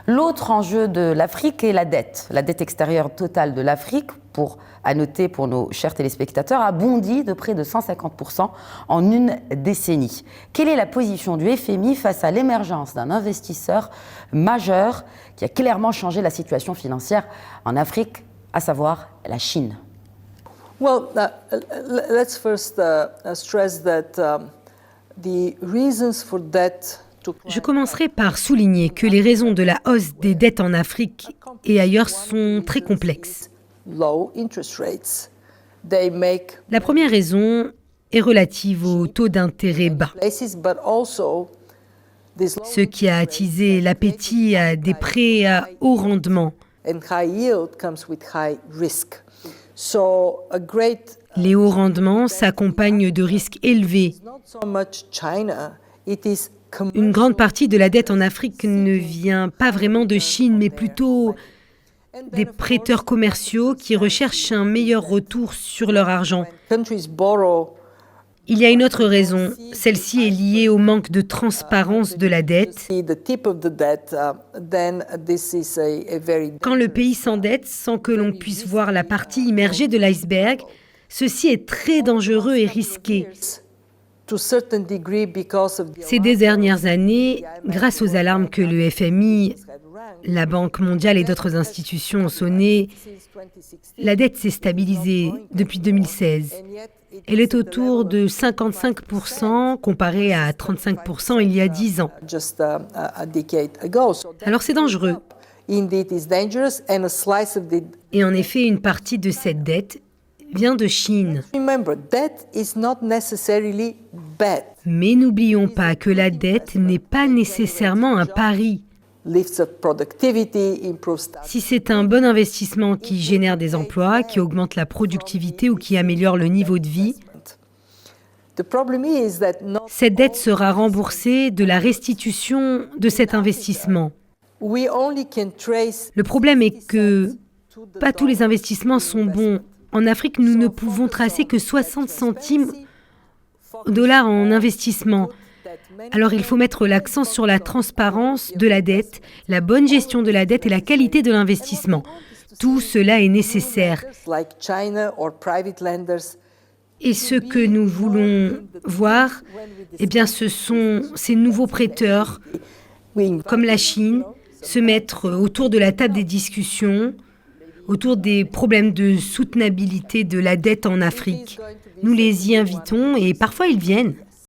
L'autre enjeu de l'Afrique est la dette extérieure totale de l'Afrique, à noter pour nos chers téléspectateurs, a bondi de près de 150% en une décennie. Quelle est la position du FMI face à l'émergence d'un investisseur majeur qui a clairement changé la situation financière en Afrique, à savoir la Chine? Well, let's first stress that the reasons for debt. Je commencerai par souligner que les raisons de la hausse des dettes en Afrique et ailleurs sont très complexes. La première raison est relative au taux d'intérêt bas, ce qui a attisé l'appétit à des prêts à haut rendement. Les hauts rendements s'accompagnent de risques élevés. Une grande partie de la dette en Afrique ne vient pas vraiment de Chine, mais plutôt des prêteurs commerciaux qui recherchent un meilleur retour sur leur argent. Il y a une autre raison. Celle-ci est liée au manque de transparence de la dette. Quand le pays s'endette sans que l'on puisse voir la partie immergée de l'iceberg, ceci est très dangereux et risqué. Ces dernières années, grâce aux alarmes que le FMI, la Banque mondiale et d'autres institutions ont sonné, la dette s'est stabilisée depuis 2016. Elle est autour de 55% comparée à 35% il y a 10 ans. Alors c'est dangereux. Et en effet, une partie de cette dette vient de Chine. Mais n'oublions pas que la dette n'est pas nécessairement un pari. Si c'est un bon investissement qui génère des emplois, qui augmente la productivité ou qui améliore le niveau de vie, cette dette sera remboursée de la restitution de cet investissement. Le problème est que pas tous les investissements sont bons. En Afrique, nous ne pouvons tracer que 60 centimes dollars en investissement. Alors il faut mettre l'accent sur la transparence de la dette, la bonne gestion de la dette et la qualité de l'investissement. Tout cela est nécessaire. Et ce que nous voulons voir, eh bien, ce sont ces nouveaux prêteurs, comme la Chine, se mettre autour de la table des discussions, autour des problèmes de soutenabilité de la dette en Afrique. Nous les y invitons et parfois ils viennent.